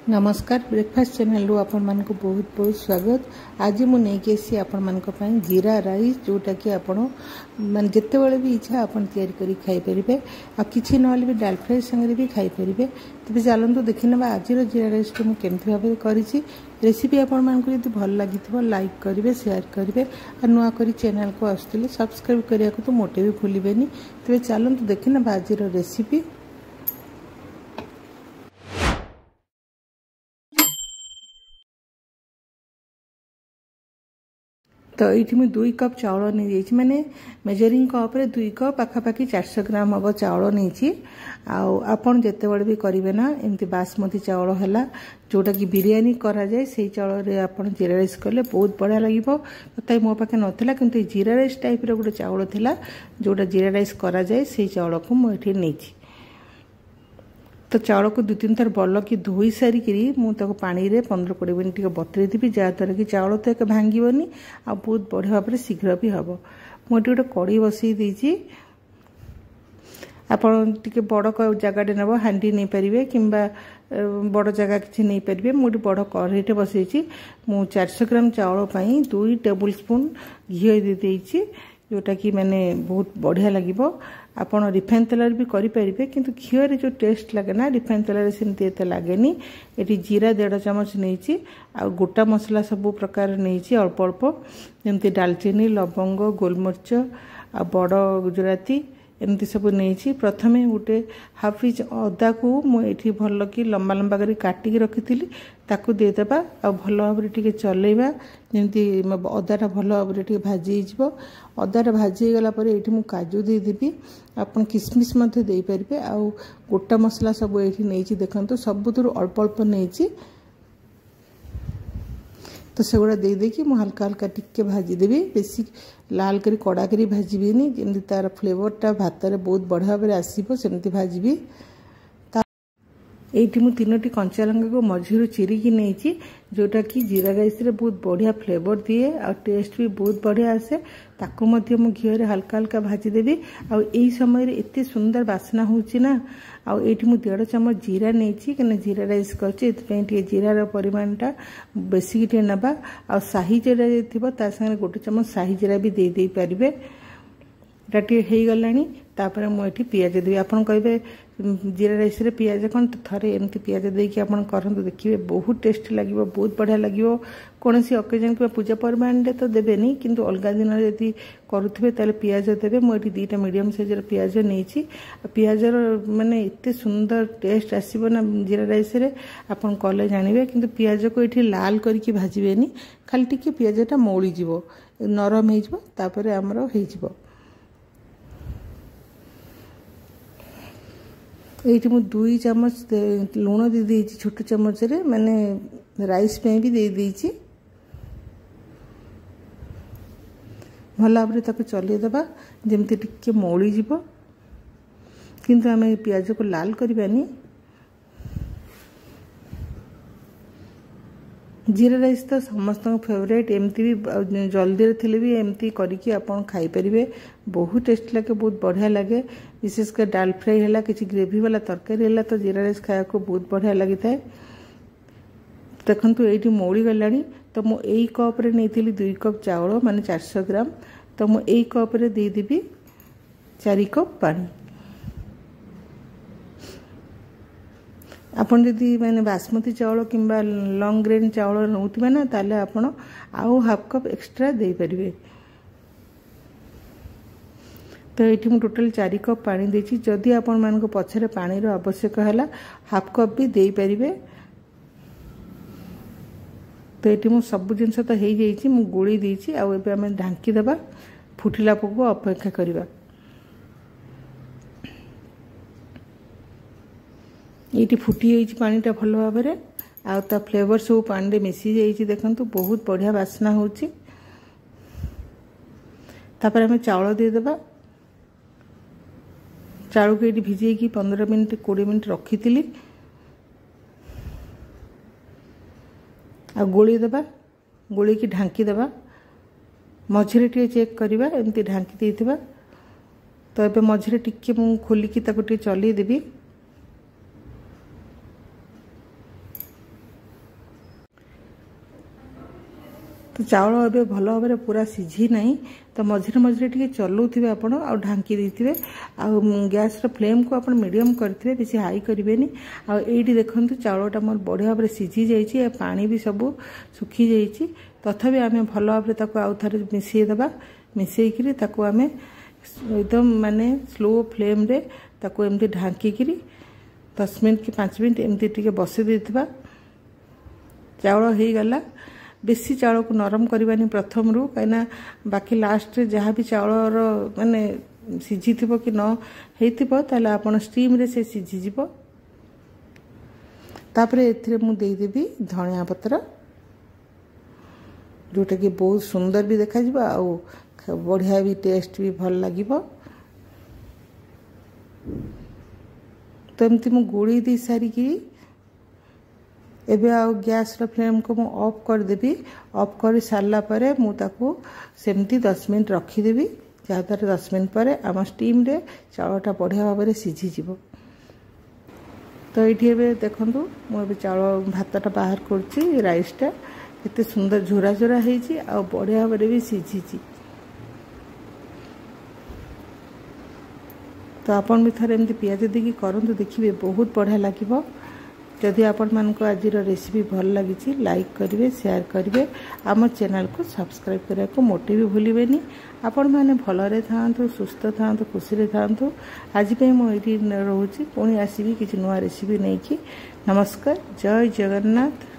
नमस्कार breakfast channel रू आपण मानक बहुत बहुत स्वागत। आज मु नहीं आसी आपण मानक पई जीरा राइस जोटा कि आपण मान जत्ते बेले भी इच्छा आपण तैयारी करी खाई परिबे आ किछि नहले भी डाल फ्राई संगे भी खाई परिबे। तबे चलंतु देखिनबा आज रो जीरा राइस को मु केमथि भाबे करिछि। रेसिपी आपण मानक यदि भल लागिथिबो लाइक करिवे शेयर करिवे आ नुआ करी चैनल को आस्थिले सब्सक्राइब करिया को तो मोटे भी भूलिबेनी। तबे चलंतु देखिनबा आज रो रेसिपी। तो ये मुझे 2 कप चाउल नहीं माने मेजरिंग कप रे 2 कप पाखापाखि 400 ग्राम हम चाउल नहीं। आपन जिते बड़े भी करेंगे ना एमती बासमती चाउल है जोटा कि बिरियानी करा जाए से चाउल रे आपन जीरा राइस कले बहुत बढ़िया लगिबो। तथा मो पाखे नथिला किंतु जीरा राइस टाइप रो गोटे चाउल थिला जोटा जीरा राइस करा जाए से चाउल को मु एठी नेछि। तो चाउल को 2-3 थर बल कि धोई सारिकी मुझे पानी रे 15-20 मिनट बतरे देवी जहाँद्वारा कि चाउल तो एक भांगनी आ बहुत बढ़िया भाव में शीघ्र भी हम। मुझे गोटे कड़ी बसई देती आपड़ बड़ जगह नब हांडी नहीं पारे कि बड़ जगह किसी नहीं पारे। मुझे बड़ कढ़ईटे बसई मु 400 ग्राम चाउल 2 टेबुल स्पून घी दे देती जोटा कि माने बहुत बढ़िया लगिबो। आपण रिफाइन तेल भी करि परिबे किंतु घी रे जो टेस्ट लगे ना रिफाइन तेल रे सेमते एते लागेनी। एटी जीरा 1.5 चम्मच नेछि आ गोटा मसला सब प्रकार नेछि अल्प अल्प जेमती दालचीनी लवंग गोलमरिच आ बड़ गुजराती एमती सब नहीं। प्रथमे गोटे हाफ इंच अदा को मुझे भल कि लंबा लंबा कर काटिकी रखी ताकू देदेबा आ भल भाव में चलेबा जमी अदाटा भल भाव में भाजी हो। अदाटा भाजी गला ये मु काजू देदेवी आपन किसमिस दे पारे आ गोटा मसला सब ये नहीं देखो सबुठ अल्प अल्प नहीं। तो सेगुड़ा दे देखी मु हल्का हल्का टिके भाजी देवी बेसी लाल करी कड़ा करी भाजीबीनी जमी तार फ्लेवरटा भात रे बहुत बढ़िया भाव आसो सेमती भाजीबी। ये मु 3टी कंचा लंका को मझिरू चिरिकी नहीं जोटा कि जीरा राइस रे बहुत बढ़िया फ्लेवर दिए आ टेस्ट भी बहुत बढ़िया आसे। ताको मध्य मु घी रे हल्का हल्का भाजी देवी आ एई समय रे एते सुंदर बासना होची ना। आ एठी मु 1.5 चम्मच जीरा नहीं कने जीरा राइस करछि एतपे टी जीरा रो परिमाणटा बेसी के नबा आ साही जीरा जे थिबो ता संगे 1 चम्मच साही जीरा भी दे दे परिबे। टाटी हे गलानी तापर मु एठी पियाज देबी। आपन कहबे जीरा राइस रे पियाज कौन तो थरे एमती पियाज देकी आपन करंतु देखिबे बहुत टेस्ट लागिबो बहुत बढ़िया लागिबो। कोनसी ओकेजन के पूजा पर्वण रे तो देबेनी किंतु अलगा दिन रे यदि करूथबे ताले पियाज देबे। मु एठी 2टा मीडियम साइज रे पियाज नेछि। पियाज रो माने एते सुंदर टेस्ट आसीबो ना जीरा राइस रे आपन कले जानिबे। किंतु पियाज को एठी लाल करके भाजीबेनी खाली टिके पियाजटा मौली जिवो नरम हे जिवो तापर हमरो हे जिवो। ये मु 2 चम्मच लुण दे देछि छोट चम्मच रे माने राइस पे भी दे देछि भल भाव में चले देबा जमती टिके मौली जिवो किंतु आमे पियाज को लाल करबानी। जीरा राइस तो समस्त फेवरेट एमती भी जल्दी थे भी एमती करके आपन खाई परिबे बहुत टेस्ट लगे बहुत बढ़िया लगे। विशेषकर डाल फ्राई है किसी ग्रेवी वाला तरकारी है तो जीरा राइस खाया को बहुत बढ़िया लगी था। देखो ये मौली गलानी तो मु यही कप रे नहीं 2 कप चाउल माने 400 ग्राम तो मु यही कप रे दे देबी 4 कप पानी। आपन यदि माने बासमती चाउल किंबा लॉन्ग ग्रेन चाउल नौथिबे ना ताले आपन आउ हाफ कप एक्स्ट्रा दे परिबे। तो ये मु टोटल 4 कप पानी देछि। जदि आपन मान को पछरे पानी रो आवश्यक हैला हाफ कप भी दे परिबे। तो ये मु सब जिनस तो हे जाइछि मु गोली देछि आ एबे हम ढांकी देबा फुटिला पको अपेक्षा करिबा। ये फुटी पानीटा भल भाव में आ फ्लेवर सब पानी रे मिसी जाइए देखंतु बहुत बढ़िया बास्ना होची। तापर हमें चाउल दे देबा। चाउल को ये भिजे 15 मिनट 20 मिनट रखी थी आ गोली देबा गोली की ढांकी देबा मझिरे टे चेक करबा एमती ढांकी देथिबा। तो एबे मझिरे टिके मु खोलिकी ताको टे चली देबी तो चाउल ए भल भाव में पूरा सिझी ना तो मझे मझे टे चलाउे आप ढांकी देते गैस फ्लेम को आप मीडियम करेंगे बेसी हाई करेंगे आईटी देखो चाउलटा मोर बढ़िया भाव में सिझी जाइए पानी भी सब सुखी जाइए तथापि आम भल भाव आउ थे मिसईदे मिसईकि आम एकदम माने स्लो फ्लेम रे ताको एमती ढांकी 10 मिनट कि 5 मिनट एमती टिके बसई देथिबा चाउल हो गला बेसी चाउल को नरम करवानी प्रथम रू कहीं बाकी लास्ट जहाँ भी चाउल माने सिझी थी कि न होइथिबो ताले आपण स्टीम रे से सिझी तापर एथिरे मु देई देबी धनिया पत्र जोटा कि बहुत सुंदर भी देखा जिबा आ बढ़िया भी टेस्ट भी भल लगिबो तो एमती मु गोली दी सारी की एबे आ गैस रो फ्लेम को मु ऑफ कर देबी ऑफ कर सारला परे मु ताको सेमती 10 मिनट रखी देबी जहाँद्वारा 10 मिनट पर आम स्टीम रे चाउलटा बढ़िया भाव में सिझी जीवो तो ये देखूँ मुझे चाउल भातटा बाहर कर राइसटा केते सुंदर झोरा झोरा होइछि आ बढ़िया भाव में भी सिझी तो आपन भी थरे एमती पियाज देकी करंतु देखिए बहुत बढ़िया लगिबो जदि आपण मानको आज रेसिपी भल लगी लाइक करेंगे शेयर करेंगे आम चैनल को सब्सक्राइब करने को मोटे भी भूलें आपण मैंने भलरे थांतु सुस्थ थांतु खुशी थांतु आज मुझे रोचे पुणी आसबि किसी नुआ रेसिपी नहीं कि नमस्कार जय जगन्नाथ।